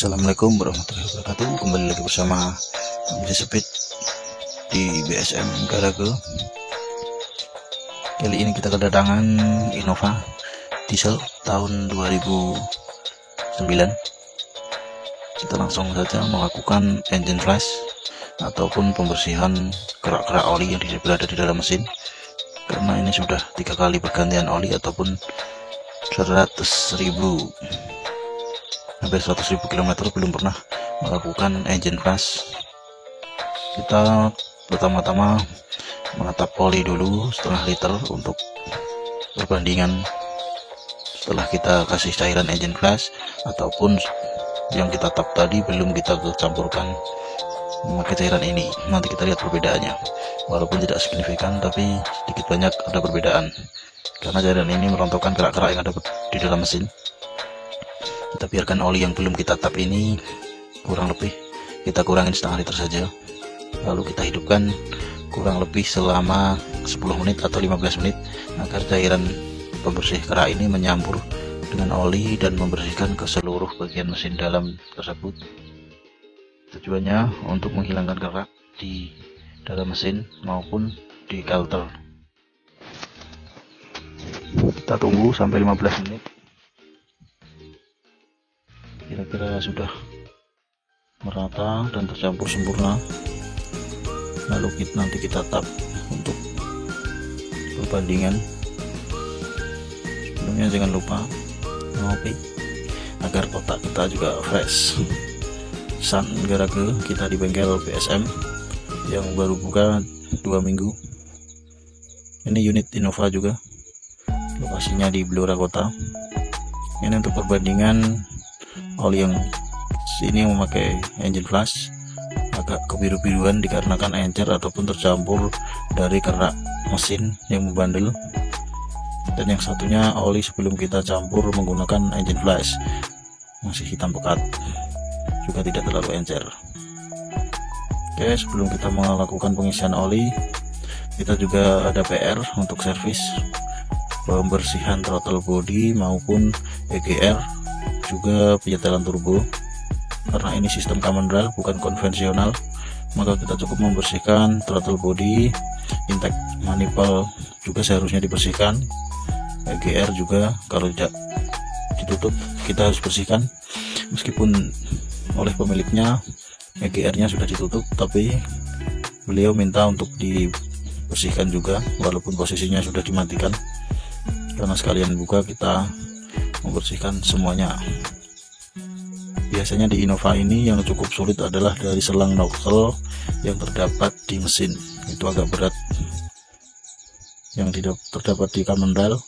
Assalamualaikum warahmatullahi wabarakatuh. Kembali lagi bersama Bisa Speed di BSM Garage. Kali ini kita kedatangan Innova diesel tahun 2009. Kita langsung saja melakukan engine flash ataupun pembersihan kerak-kerak oli yang berada di dalam mesin, karena ini sudah 3 kali pergantian oli ataupun 100.000 km belum pernah melakukan engine flash. Kita pertama-tama menetap oli dulu setengah liter untuk perbandingan. Setelah kita kasih cairan engine flash ataupun yang kita tap tadi belum kita campurkan memakai cairan ini, nanti kita lihat perbedaannya. Walaupun tidak signifikan, tapi sedikit banyak ada perbedaan, karena cairan ini merontokkan kerak-kerak yang ada di dalam mesin. Kita biarkan oli yang belum kita tap ini kurang lebih kita kurangin setengah liter saja, lalu kita hidupkan kurang lebih selama 10 menit atau 15 menit agar cairan pembersih kerak ini menyampur dengan oli dan membersihkan ke seluruh bagian mesin dalam tersebut. Tujuannya untuk menghilangkan kerak di dalam mesin maupun di kalter. Kita tunggu sampai 15 menit. Kira-kira sudah merata dan tercampur sempurna, lalu nanti kita tap untuk perbandingan. Sebelumnya jangan lupa ngopi agar otak kita juga fresh. Sun Garage kita di bengkel BSM yang baru buka 2 minggu. Ini unit Innova juga, lokasinya di Blora Kota. Ini untuk perbandingan oli yang sini memakai engine flash agak kebiru-biruan dikarenakan encer ataupun tercampur dari kerak mesin yang membandel, dan yang satunya oli sebelum kita campur menggunakan engine flash masih hitam pekat, juga tidak terlalu encer. Oke, sebelum kita melakukan pengisian oli, kita juga ada PR untuk servis pembersihan throttle body maupun EGR, juga penyetelan turbo. Karena ini sistem common rail bukan konvensional, maka kita cukup membersihkan throttle body, intake manifold juga seharusnya dibersihkan, EGR juga kalau tidak ditutup kita harus bersihkan. Meskipun oleh pemiliknya EGR nya sudah ditutup, tapi beliau minta untuk dibersihkan juga walaupun posisinya sudah dimatikan, karena sekalian buka kita membersihkan semuanya. Biasanya di Innova ini yang cukup sulit adalah dari selang nozzle yang terdapat di mesin, itu agak berat. Yang tidak terdapat di common rail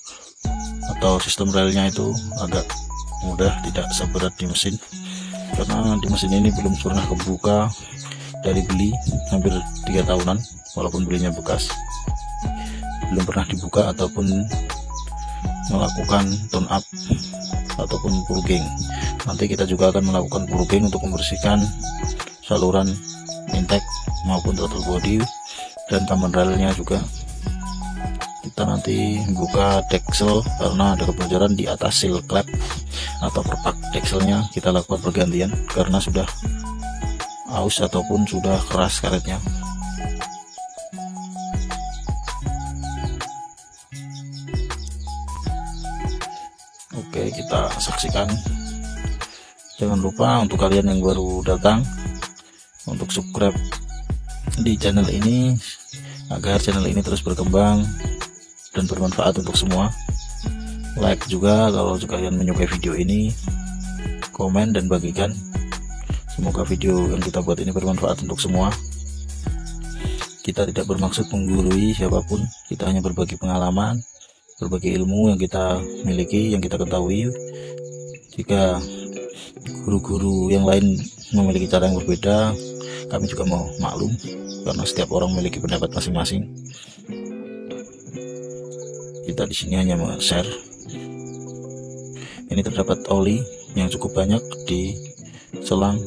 atau sistem railnya itu agak mudah, tidak seberat di mesin, karena di mesin ini belum pernah kebuka dari beli hampir 3 tahunan, walaupun belinya bekas, belum pernah dibuka ataupun melakukan tone up ataupun purging. Nanti kita juga akan melakukan purging untuk membersihkan saluran intake maupun throttle body dan common railnya juga. Kita nanti buka deksel karena ada kebocoran di atas seal klep atau perpak dekselnya, kita lakukan pergantian karena sudah aus ataupun sudah keras karetnya. Oke, kita saksikan. Jangan lupa untuk kalian yang baru datang untuk subscribe di channel ini agar channel ini terus berkembang dan bermanfaat untuk semua. Like juga kalau kalian menyukai video ini, komen dan bagikan. Semoga video yang kita buat ini bermanfaat untuk semua. Kita tidak bermaksud menggurui siapapun, kita hanya berbagi pengalaman, berbagi ilmu yang kita miliki, yang kita ketahui. Jika guru-guru yang lain memiliki cara yang berbeda, kami juga mau maklum, karena setiap orang memiliki pendapat masing-masing. Kita di sini hanya share. Ini terdapat oli yang cukup banyak di selang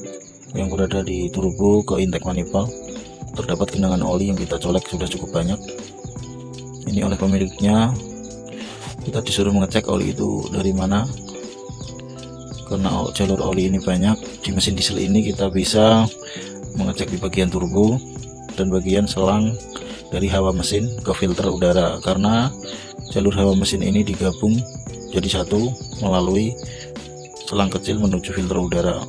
yang berada di turbo ke intake manifold. Terdapat genangan oli yang kita colek sudah cukup banyak. Ini oleh pemiliknya. Kita disuruh mengecek oli itu dari mana, Karena jalur oli ini banyak di mesin diesel ini, kita bisa mengecek di bagian turbo dan bagian selang dari hawa mesin ke filter udara, karena jalur hawa mesin ini digabung jadi satu melalui selang kecil menuju filter udara.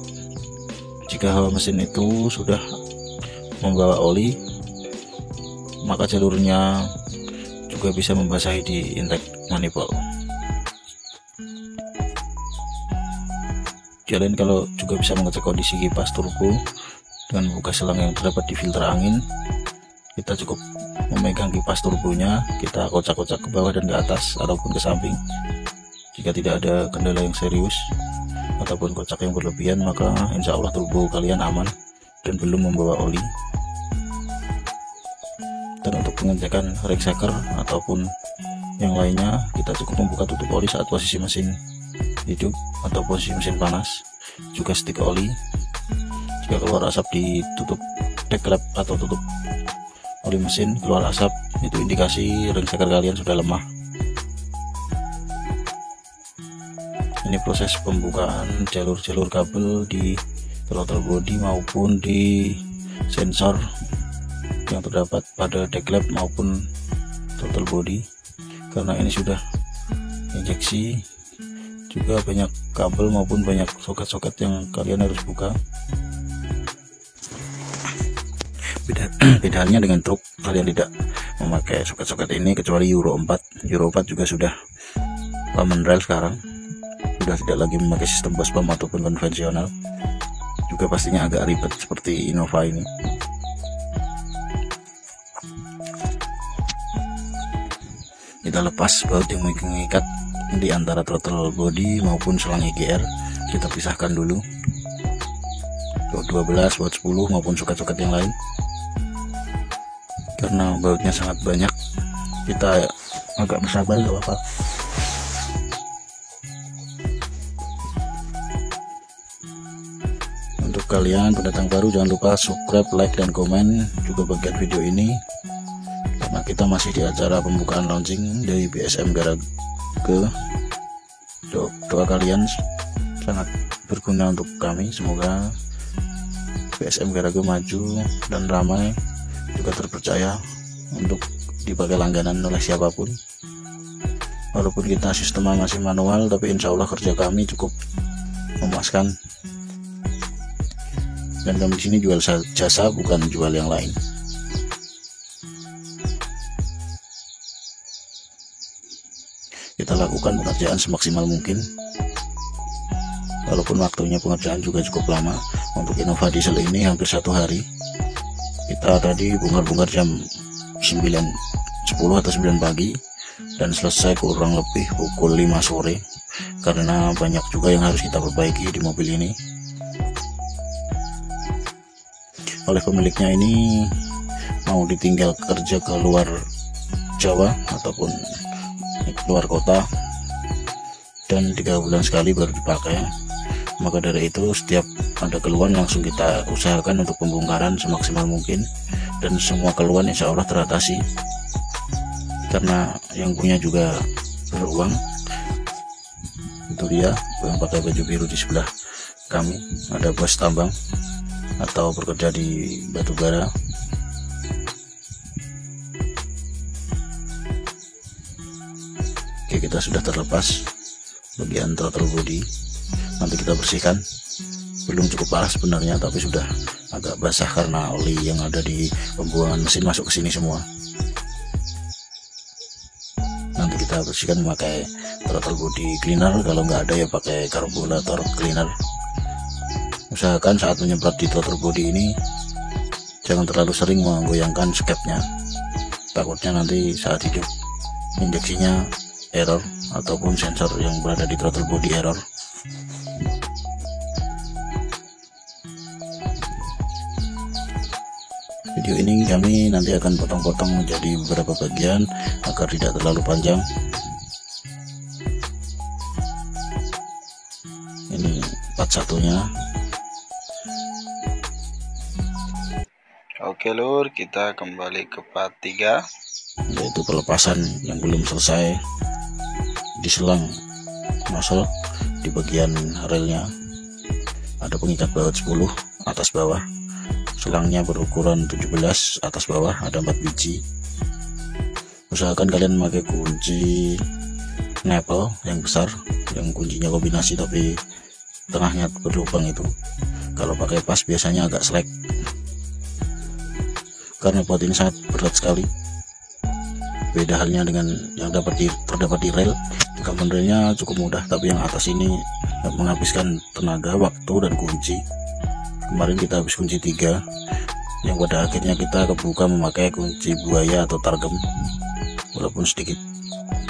Jika hawa mesin itu sudah membawa oli, maka jalurnya juga bisa membasahi di intake manifold. Kalian kalau juga bisa mengecek kondisi kipas turbo dengan membuka selang yang terdapat di filter angin. Kita cukup memegang kipas turbonya, kita kocak-kocak ke bawah dan ke atas ataupun ke samping. Jika tidak ada kendala yang serius ataupun kocak yang berlebihan, maka insya Allah turbo kalian aman dan belum membawa oli. Dan untuk pengecekan ring shaker ataupun yang lainnya, kita cukup membuka tutup oli saat posisi mesin hidup atau posisi mesin panas, juga stik oli. Jika keluar asap ditutup deck lap atau tutup oli mesin keluar asap, itu indikasi ring shaker kalian sudah lemah. Ini proses pembukaan jalur-jalur kabel di throttle body maupun di sensor yang terdapat pada deck lap maupun throttle body. Karena ini sudah injeksi, juga banyak kabel maupun banyak soket-soket yang kalian harus buka. Beda halnya dengan truk, kalian tidak memakai soket-soket ini kecuali Euro 4. Euro 4 juga sudah common rail sekarang, sudah tidak lagi memakai sistem bus pump ataupun konvensional. Juga pastinya agak ribet seperti Innova ini. Kita lepas baut yang mengikat di antara throttle body maupun selang EGR, kita pisahkan dulu. Baut 12, baut 10 maupun soket-soket yang lain. Karena bautnya sangat banyak, kita agak bersabar, gak apa-apa. Untuk kalian pendatang baru, jangan lupa subscribe, like, dan komen juga bagian video ini, karena kita masih di acara pembukaan launching dari BSM Garage. Doa kalian sangat berguna untuk kami. Semoga BSM Garage maju dan ramai, juga terpercaya untuk dipakai langganan oleh siapapun. Walaupun kita sistemnya masih manual, tapi insya Allah kerja kami cukup memuaskan. Dan kami di sini jual jasa, bukan jual yang lain. Kita lakukan pengerjaan semaksimal mungkin, walaupun waktunya pengerjaan juga cukup lama. Untuk Innova diesel ini hampir 1 hari. Kita tadi bongkar-bongkar jam 10 atau 9 pagi dan selesai kurang lebih pukul 5 sore, karena banyak juga yang harus kita perbaiki di mobil ini. Oleh pemiliknya ini mau ditinggal kerja ke luar Jawa ataupun luar kota, dan 3 bulan sekali baru dipakai. Maka dari itu setiap ada keluhan langsung kita usahakan untuk pembongkaran semaksimal mungkin, dan semua keluhan insya Allah teratasi. Karena yang punya juga beruang. Itu dia yang pakai baju biru di sebelah kami, ada bos tambang atau bekerja di batubara. Oke, kita sudah terlepas bagian throttle body, nanti kita bersihkan. Belum cukup parah sebenarnya, tapi sudah agak basah karena oli yang ada di pembuangan mesin masuk ke sini semua. Nanti kita bersihkan memakai throttle body cleaner, kalau nggak ada ya pakai karburator cleaner. Usahakan saat menyemprot di throttle body ini jangan terlalu sering menggoyangkan skepnya, takutnya nanti saat hidup injeksinya error ataupun sensor yang berada di throttle body error. Video ini kami nanti akan potong-potong menjadi beberapa bagian agar tidak terlalu panjang. Ini part satunya. Oke lur, kita kembali ke part 3, yaitu pelepasan yang belum selesai di selang nozzle Di bagian relnya ada pengikat baut 10 atas bawah, selangnya berukuran 17 atas bawah, ada 4 biji. Usahakan kalian memakai kunci nepel yang besar, yang kuncinya kombinasi tapi tengahnya berlubang itu. Kalau pakai pas biasanya agak selek karena pot ini sangat berat sekali. Beda halnya dengan yang terdapat di rel. Rekaman relnya cukup mudah, tapi yang atas ini menghabiskan tenaga, waktu, dan kunci. Kemarin kita habis kunci 3, yang pada akhirnya kita kebuka memakai kunci buaya atau targem. Walaupun sedikit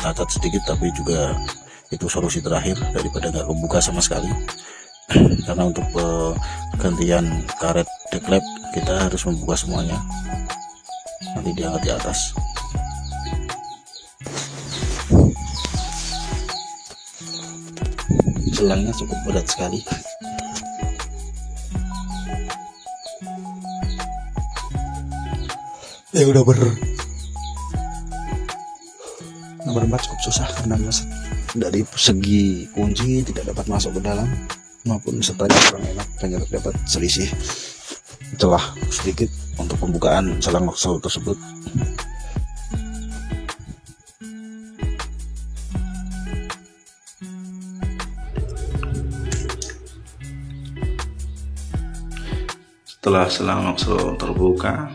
cacat sedikit, tapi juga itu solusi terakhir daripada nggak kebuka sama sekali. Karena untuk penggantian karet deklep kita harus membuka semuanya, nanti diangkat di atas. Selangnya cukup berat sekali. Ya udah nomor 4 cukup susah karena dari segi kunci tidak dapat masuk ke dalam, maupun sertanya kurang enak, hanya terdapat selisih celah sedikit untuk pembukaan selang noksel tersebut. Setelah selang noksel terbuka,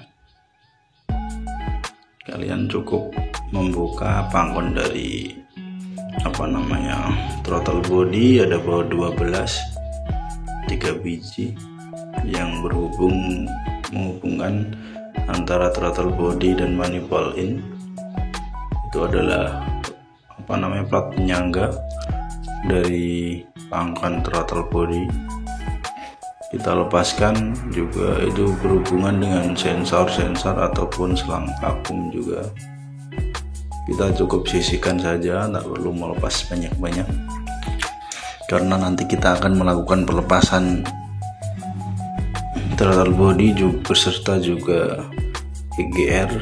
kalian cukup membuka pangkon dari throttle body. Ada baut 12, 3 biji yang menghubungkan antara throttle body dan manifold in. Itu adalah plat penyangga dari pangkon throttle body. Kita lepaskan juga, itu berhubungan dengan sensor ataupun selang vakum juga. Kita cukup sisihkan saja, tak perlu melepas banyak-banyak, karena nanti kita akan melakukan pelepasan throttle body juga, beserta juga EGR.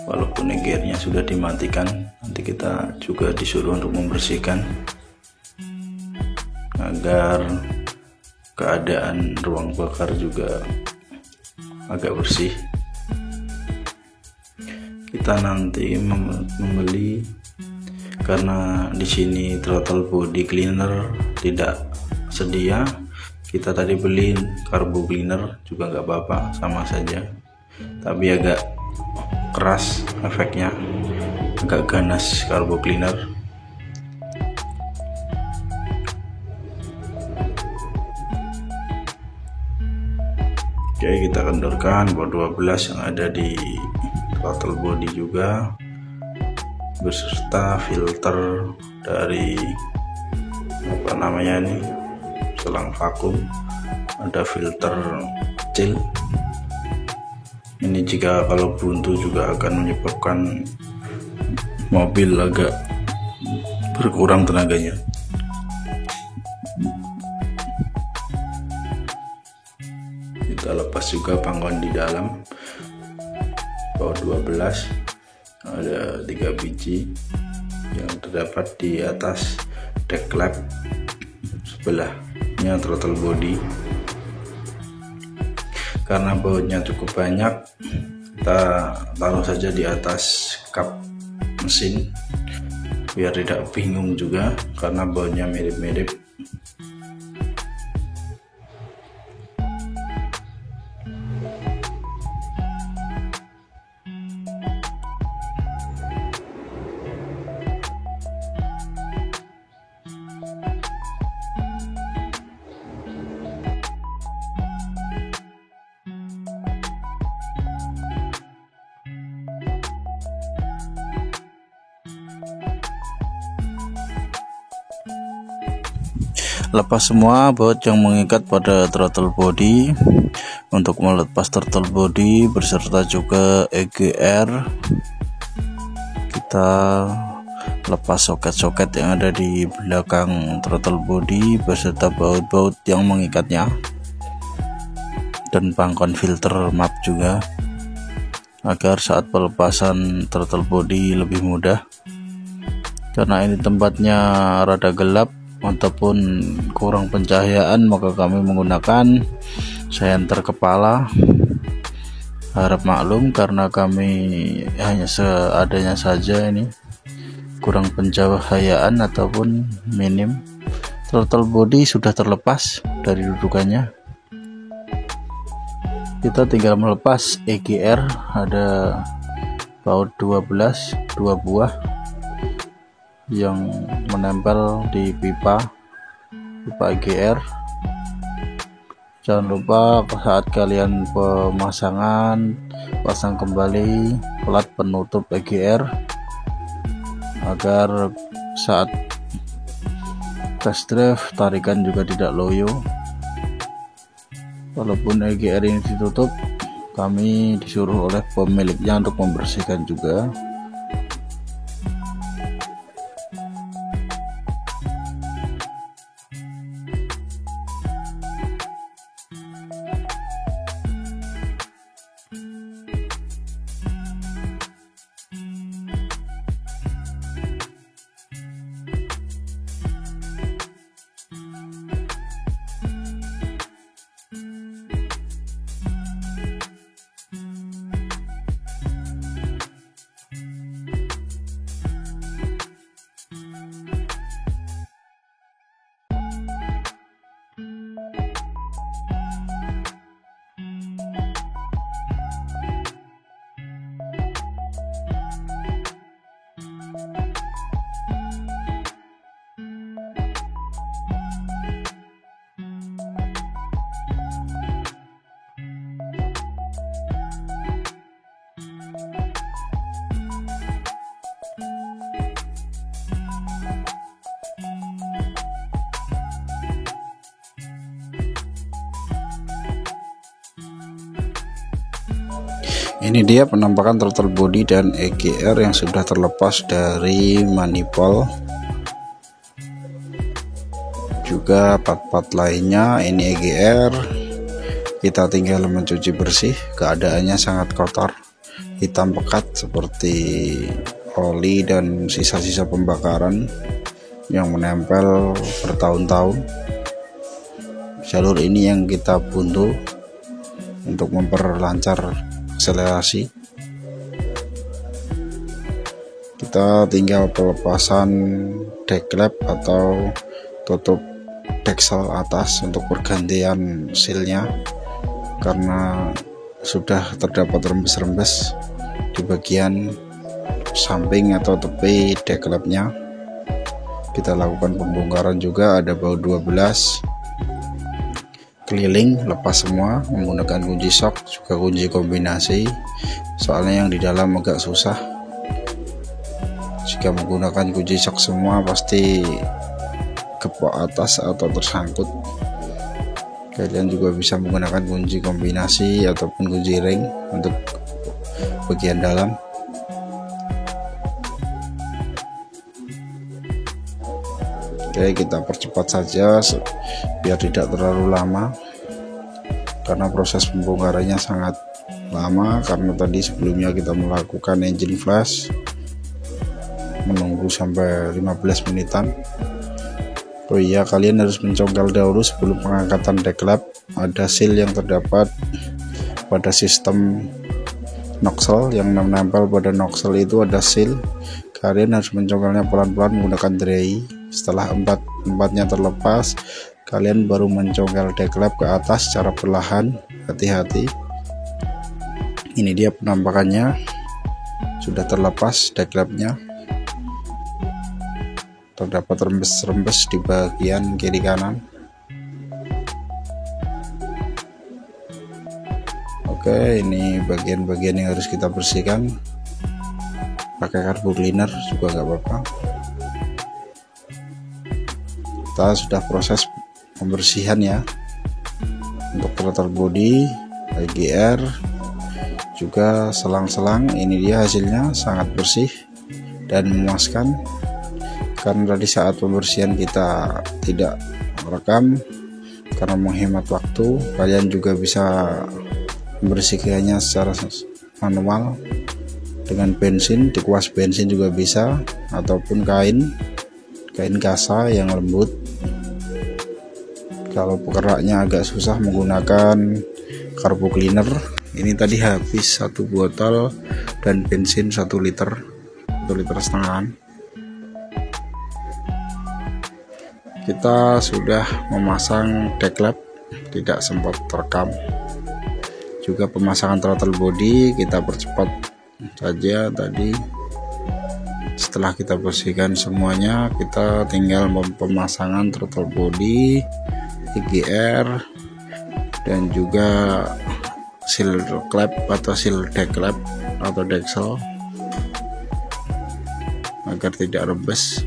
Walaupun EGR nya sudah dimatikan, nanti kita juga disuruh untuk membersihkan agar keadaan ruang bakar juga agak bersih. Kita nanti membeli, karena di sini throttle body cleaner tidak sedia, kita tadi beli carbo cleaner juga nggak apa-apa, sama saja, tapi agak keras efeknya, agak ganas carbo cleaner. Oke, kita kendorkan baut 12 yang ada di throttle body juga, beserta filter dari selang vakum. Ada filter kecil. Ini jika kalau buntu juga akan menyebabkan mobil agak berkurang tenaganya. Kita lepas juga pangkon di dalam baut 12, ada 3 biji yang terdapat di atas deklep sebelahnya throttle body. Karena bautnya cukup banyak, kita taruh saja di atas kap mesin biar tidak bingung juga, karena bautnya mirip-mirip. Lepas semua baut yang mengikat pada throttle body. Untuk melepas throttle body beserta juga EGR, kita lepas soket-soket yang ada di belakang throttle body beserta baut-baut yang mengikatnya, dan pangkon filter map juga, agar saat pelepasan throttle body lebih mudah. Karena ini tempatnya rada gelap, ataupun kurang pencahayaan, maka kami menggunakan senter kepala. Harap maklum karena kami hanya seadanya saja, ini kurang pencahayaan ataupun minim. Throttle body sudah terlepas dari dudukannya. Kita tinggal melepas EGR, ada baut 12 2 buah yang menempel di pipa EGR. Jangan lupa saat kalian pemasangan, pasang kembali plat penutup EGR agar saat test drive tarikan juga tidak loyo. Walaupun EGR ini ditutup, kami disuruh oleh pemiliknya untuk membersihkan juga. Ini dia penampakan throttle body dan EGR yang sudah terlepas dari manifold. Juga part-part lainnya. Ini EGR, kita tinggal mencuci bersih. Keadaannya sangat kotor, hitam pekat seperti oli dan sisa-sisa pembakaran yang menempel bertahun-tahun. Jalur ini yang kita buntu untuk memperlancar akselerasi. Kita tinggal pelepasan deklep atau tutup deksel atas untuk pergantian sealnya, karena sudah terdapat rembes-rembes di bagian samping atau tepi deklepnya. Kita lakukan pembongkaran juga, ada baut 12 keliling, lepas semua menggunakan kunci sok, juga kunci kombinasi, soalnya yang di dalam agak susah. Jika menggunakan kunci sok semua pasti gepok atas atau tersangkut. Kalian juga bisa menggunakan kunci kombinasi ataupun kunci ring untuk bagian dalam. Oke, kita percepat saja biar tidak terlalu lama, karena proses pembongkarannya sangat lama, karena tadi sebelumnya kita melakukan engine flash, menunggu sampai 15 menitan. Oh iya, kalian harus mencongkel dahulu sebelum pengangkatan deklep. Ada seal yang terdapat pada sistem noxel, yang menempel pada noxel itu ada seal. Kalian harus mencongkelnya pelan-pelan menggunakan dray. Setelah empatnya terlepas, kalian baru mencongkel deklep ke atas secara perlahan, hati-hati. Ini dia penampakannya, sudah terlepas deklepnya. Terdapat rembes-rembes di bagian kiri kanan. Oke, ini bagian-bagian yang harus kita bersihkan. Pakai carbo cleaner juga nggak apa-apa. Kita sudah proses pembersihan ya untuk throttle body, EGR, juga selang-selang. Ini dia hasilnya, sangat bersih dan memuaskan. Karena tadi saat pembersihan kita tidak merekam karena menghemat waktu, kalian juga bisa membersihkannya secara manual dengan bensin, dikuas bensin juga bisa, ataupun kain kasa yang lembut. Kalau pegeraknya agak susah menggunakan carbo cleaner. Ini tadi habis 1 botol dan bensin 1 liter, 1,5 liter. Kita sudah memasang deklep, tidak sempat terekam. Juga pemasangan throttle body kita percepat saja tadi. Setelah kita bersihkan semuanya, kita tinggal pemasangan throttle body, EGR, dan juga seal klep atau seal deklep atau deksel agar tidak rebes.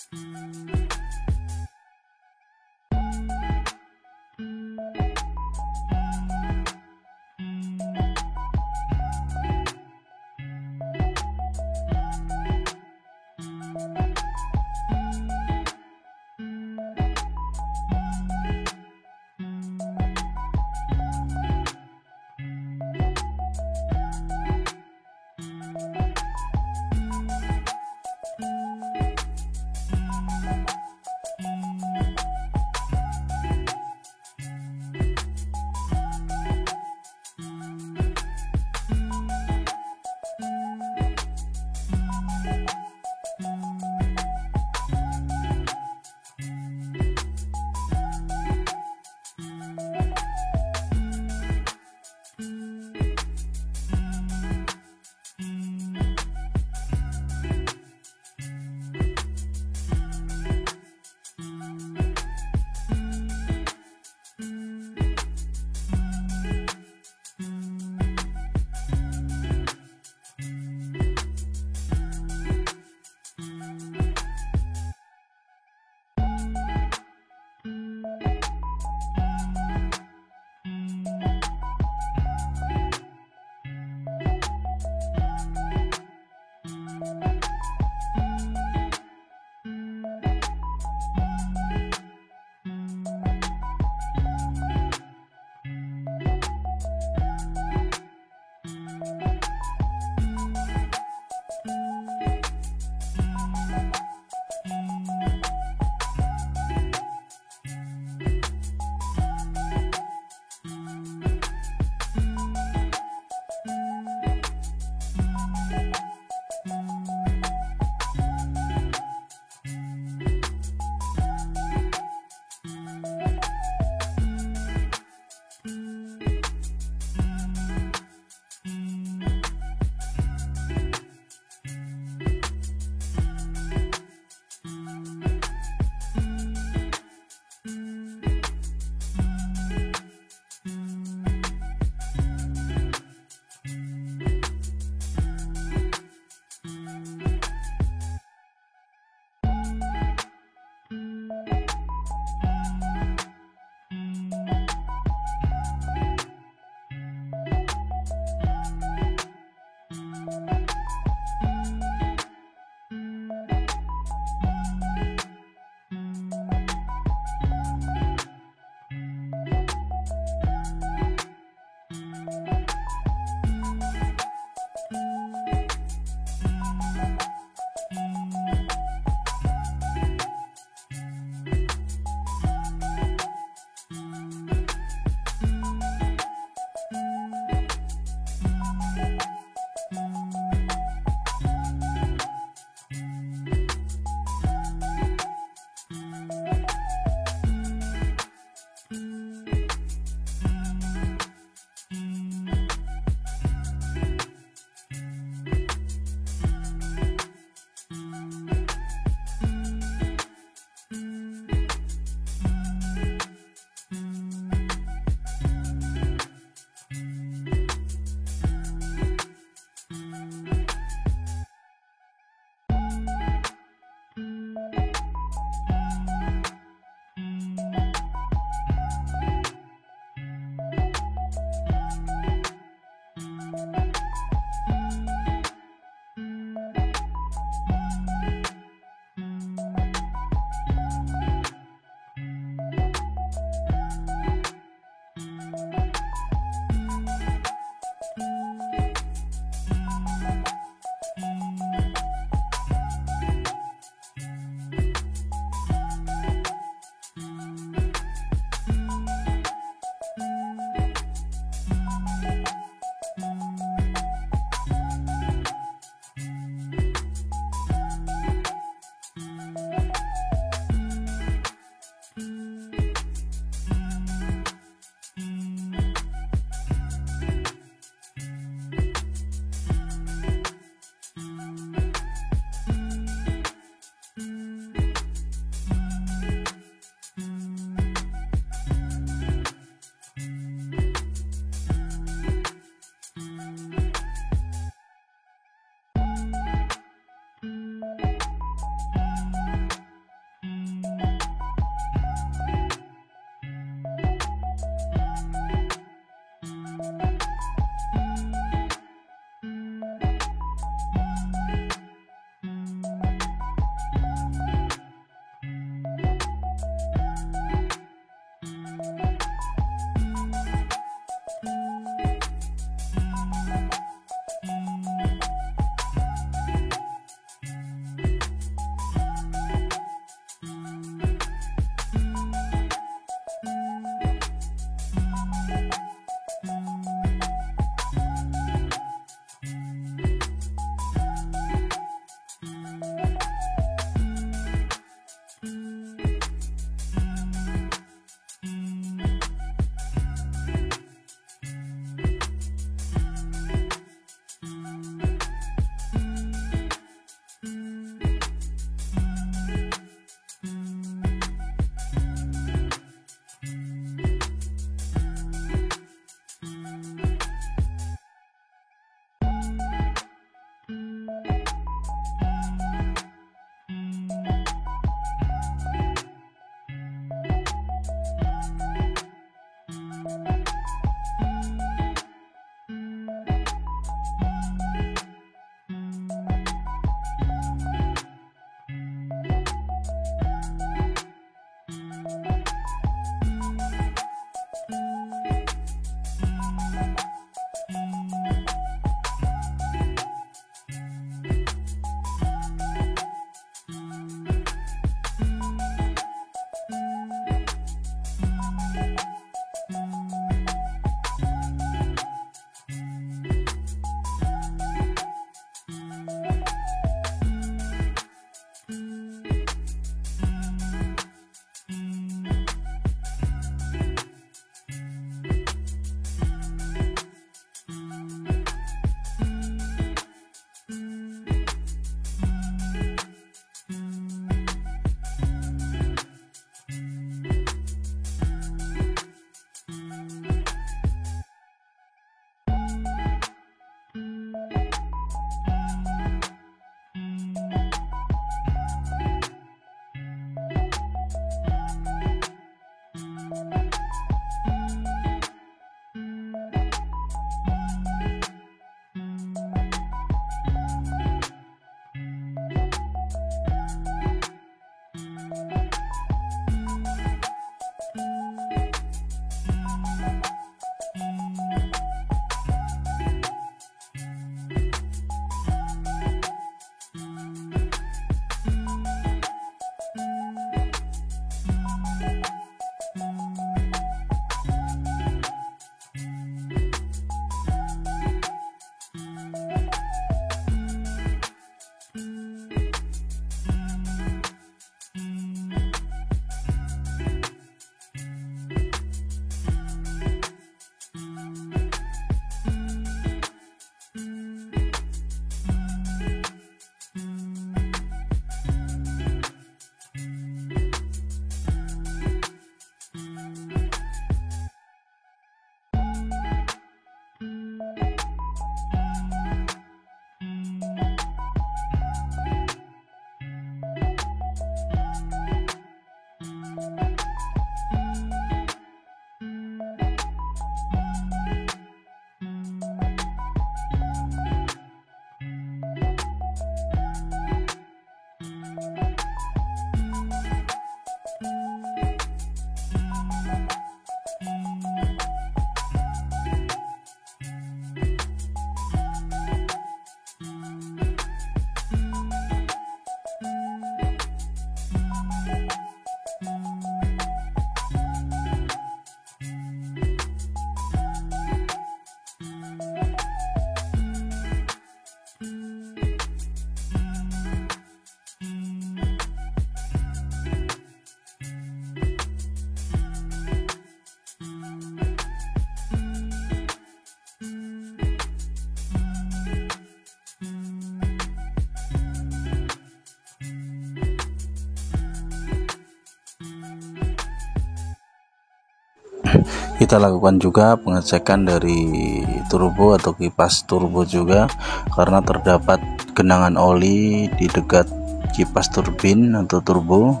Kita lakukan juga pengecekan dari turbo atau kipas turbo juga, karena terdapat genangan oli di dekat kipas turbin atau turbo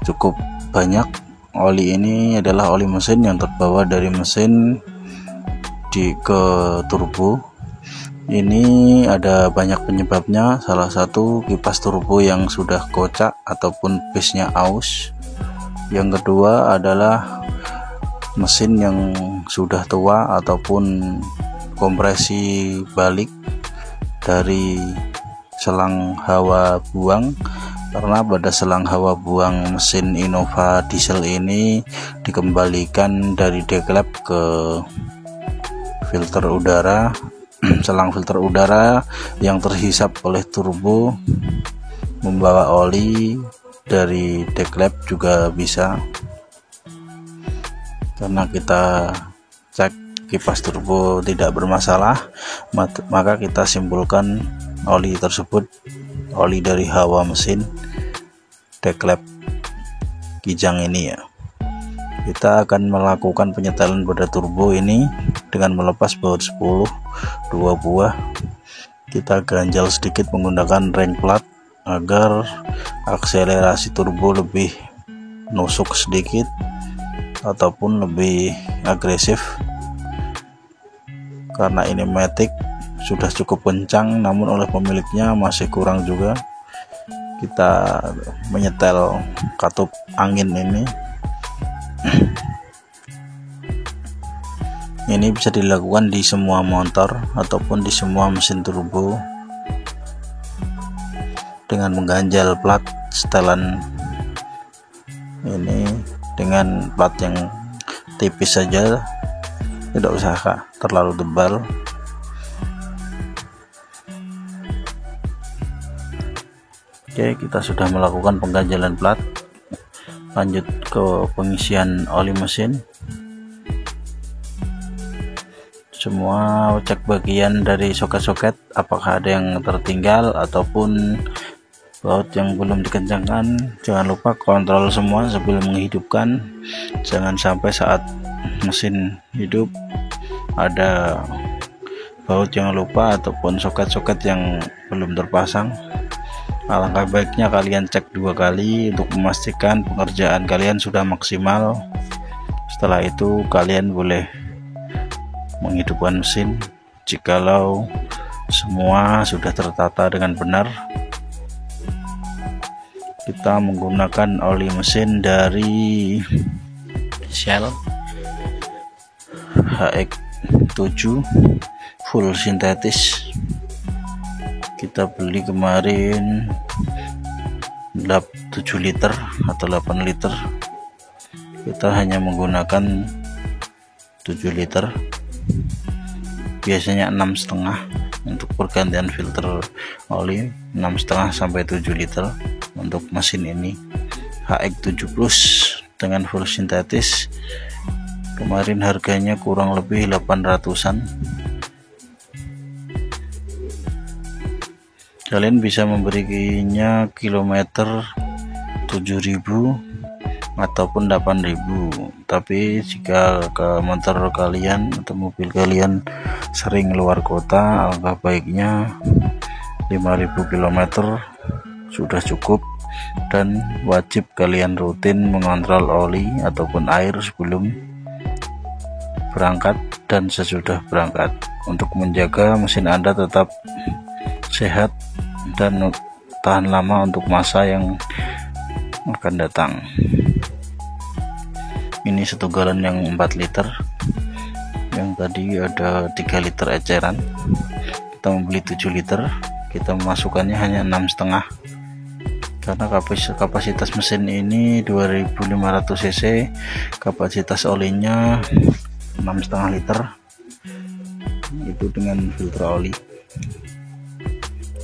cukup banyak. Oli ini adalah oli mesin yang terbawa dari mesin ke turbo. Ini ada banyak penyebabnya. Salah satu kipas turbo yang sudah kocak ataupun base-nya aus. Yang kedua adalah mesin yang sudah tua ataupun kompresi balik dari selang hawa buang, karena pada selang hawa buang mesin Innova diesel ini dikembalikan dari deklep ke filter udara. Selang filter udara yang terhisap oleh turbo membawa oli dari deklep juga bisa. Karena kita cek kipas turbo tidak bermasalah, maka kita simpulkan oli tersebut oli dari hawa mesin deklep kijang ini ya. Kita akan melakukan penyetelan pada turbo ini dengan melepas baut 10 2 buah. Kita ganjal sedikit menggunakan ring plat agar akselerasi turbo lebih nusuk sedikit ataupun lebih agresif. Karena ini matic sudah cukup kencang, namun oleh pemiliknya masih kurang juga. Kita menyetel katup angin ini bisa dilakukan di semua motor ataupun di semua mesin turbo dengan mengganjal plat setelan ini dengan plat yang tipis saja, tidak usah terlalu tebal. Oke, kita sudah melakukan pengganjalan plat. Lanjut ke pengisian oli mesin. Semua cek bagian dari soket-soket apakah ada yang tertinggal ataupun baut yang belum dikencangkan. Jangan lupa kontrol semua sebelum menghidupkan. Jangan sampai saat mesin hidup ada baut yang lupa ataupun soket-soket yang belum terpasang. Alangkah baiknya kalian cek 2 kali untuk memastikan pekerjaan kalian sudah maksimal. Setelah itu kalian boleh menghidupkan mesin jikalau semua sudah tertata dengan benar. Kita menggunakan oli mesin dari Shell HX7 full sintetis. Kita beli kemarin 7 liter atau 8 liter. Kita hanya menggunakan 7 liter, biasanya 6,5 untuk pergantian filter oli, 6,5 sampai 7 liter untuk mesin ini HX7 Plus dengan full sintetis. Kemarin harganya kurang lebih 800-an. Kalian bisa memberinya kilometer 7.000 ataupun 8.000. Tapi jika ke motor kalian atau mobil kalian sering keluar kota, alangkah baiknya 5.000 km sudah cukup, dan wajib kalian rutin mengontrol oli ataupun air sebelum berangkat dan sesudah berangkat untuk menjaga mesin Anda tetap sehat dan tahan lama untuk masa yang akan datang. Ini 1 galon yang 4 liter, yang tadi ada 3 liter eceran. Kita membeli 7 liter, kita memasukkannya hanya 6,5 karena kapasitas mesin ini 2500 cc, kapasitas olinya 6,5 liter, itu dengan filter oli.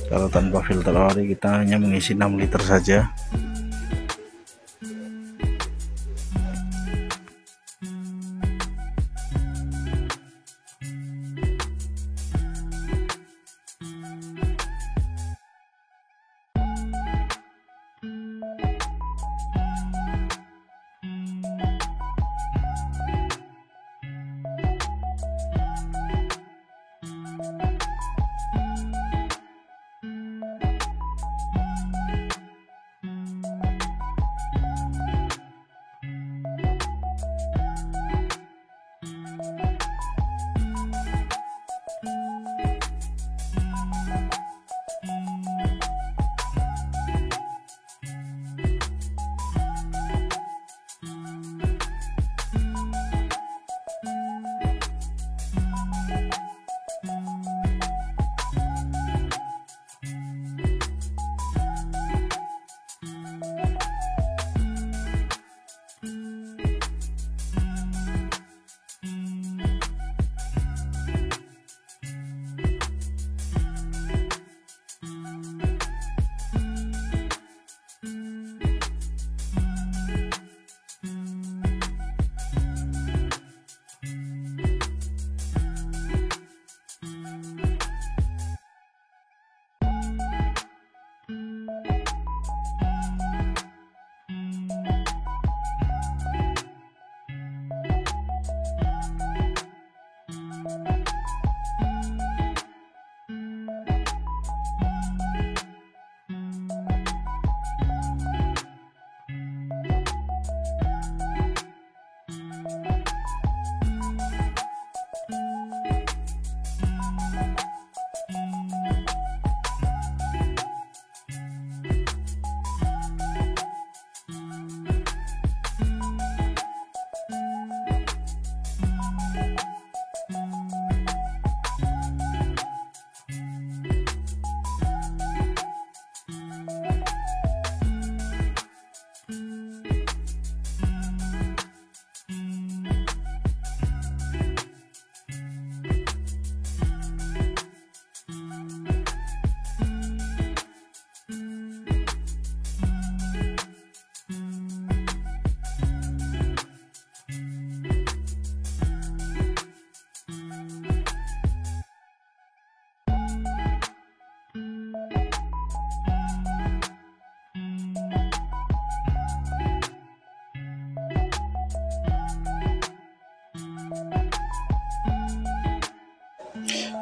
Kalau tanpa filter oli kita hanya mengisi 6 liter saja.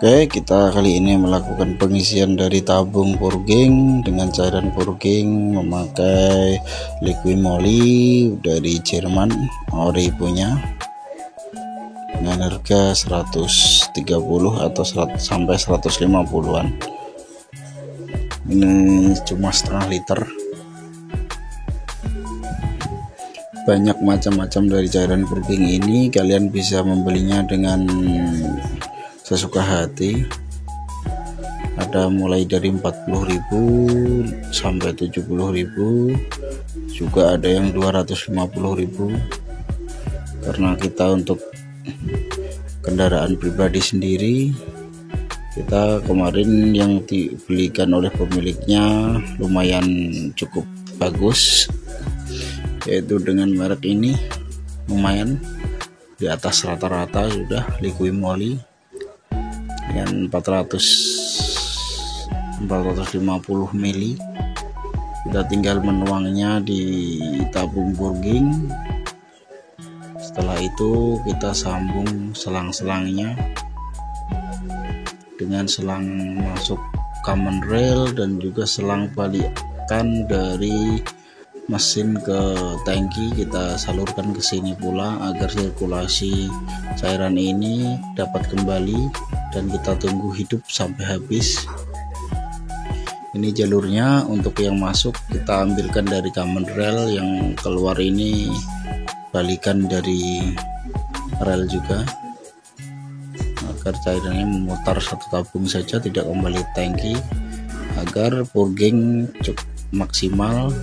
Oke, kita kali ini melakukan pengisian dari tabung purging dengan cairan purging memakai liquid moly dari Jerman, ori punya, dengan harga 130 atau 100 sampai 150-an. Ini cuma setengah liter. Banyak macam-macam dari cairan purging ini, kalian bisa membelinya dengan sesuka hati. Ada mulai dari 40.000 sampai 70.000, juga ada yang 250.000. Karena kita untuk kendaraan pribadi sendiri, kita kemarin yang dibelikan oleh pemiliknya lumayan cukup bagus, yaitu dengan merek ini lumayan di atas rata-rata sudah, liquid moly dengan 450 mili. Kita tinggal menuangnya di tabung purging. Setelah itu kita sambung selang-selangnya dengan selang masuk common rail dan juga selang balikan dari mesin ke tangki, kita salurkan ke sini pula agar sirkulasi cairan ini dapat kembali, dan kita tunggu hidup sampai habis. Ini jalurnya. Untuk yang masuk kita ambilkan dari common rail, yang keluar ini balikan dari rel juga, agar cairannya memutar satu tabung saja, tidak kembali tangki, agar purging cukup maksimal,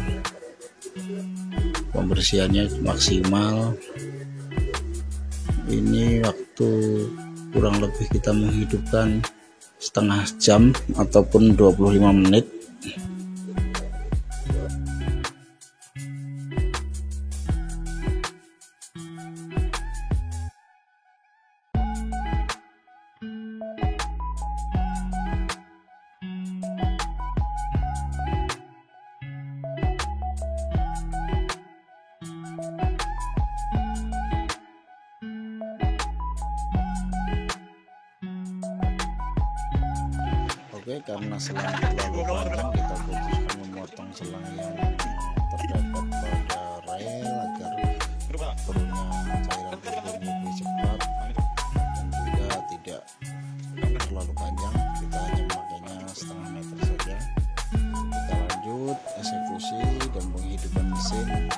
pembersihannya maksimal. Ini waktu kurang lebih kita menghidupkan setengah jam ataupun 25 menit. Oke, karena selang terlalu panjang, kita putuskan memotong selang yang terdapat pada rel agar turunnya cairan purging lebih cepat dan juga tidak terlalu panjang. Kita hanya memakainya setengah meter saja. Kita lanjut eksekusi dan penghidupan mesin.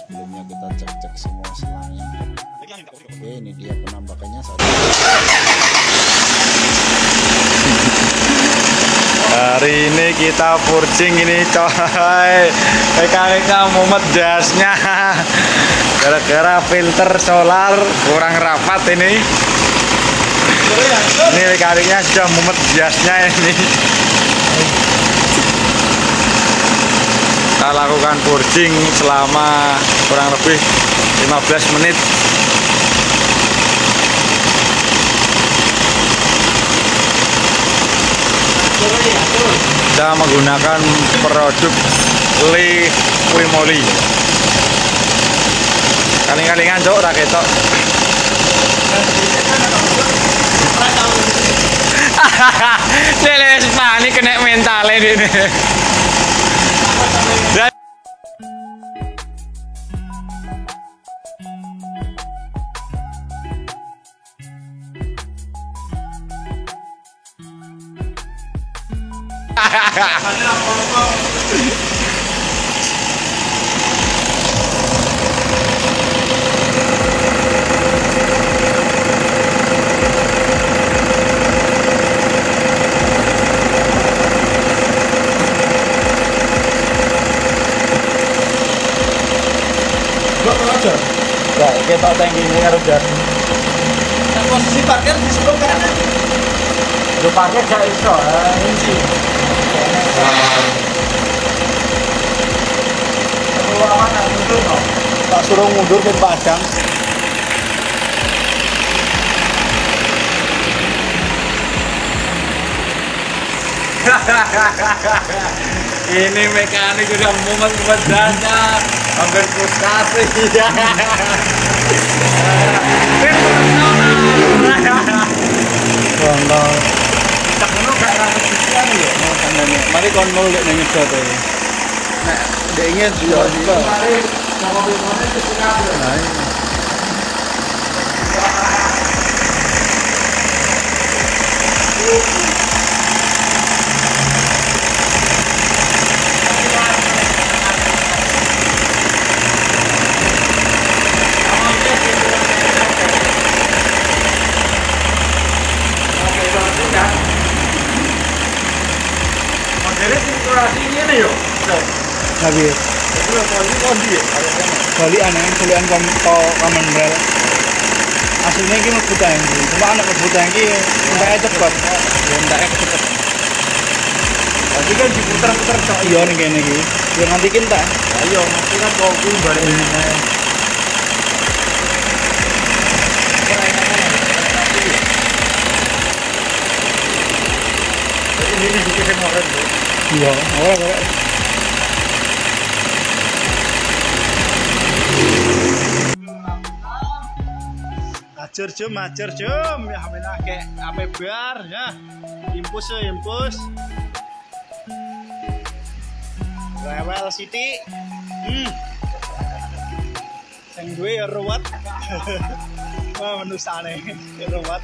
Sebelumnya kita cek semua selangnya. Oke, ini dia penampakannya saat ini. Hari ini kita purging ini coy, mekaniknya mumet jasnya gara-gara filter solar kurang rapat ini mekaniknya sudah mumet jasnya ini. Kita lakukan purging selama kurang lebih 15 menit. Kita menggunakan produk liquid moly. Kaling-kalingan cok raketok. Jelas panik kena mentalnya ini. jar. Enggak, kita tangki ini karo jar. Nah, posisi parkir di sebelah kanan. Lu parkir gak iso, kunci. Kalau mana mundur no? Tak suruh mundur ke Padang. Ini mekanik udah mumet dana, hampir frustasi. Kontol. Tak ngono gak rasa pikiran ya, mau tandane. Mari kon mulih ning ngedo to. Nek ndeknya Iya, iya. mari sama bimone kesini. Nah, ini. Jadi sirkulasi ini yo. Tapi Itu kondi ya. balikan ya, balikan common rail. Aslinya ini mlebu tangki, cuma anak mlebu tangki entahnya cepet. Ya entahnya cepet. Berarti kan diputer-puter tok. Iya ning kene iki. Ya nganti kinta. Ayo, mesti kan mau kuwi balik ini. Ini bikin orang tuh. Iya, ora. Ajar jom, ya hamilah kayak apa bar ya. Impus. Rewel City. Sing duwe ya ruwet. Wah menusane ruwet.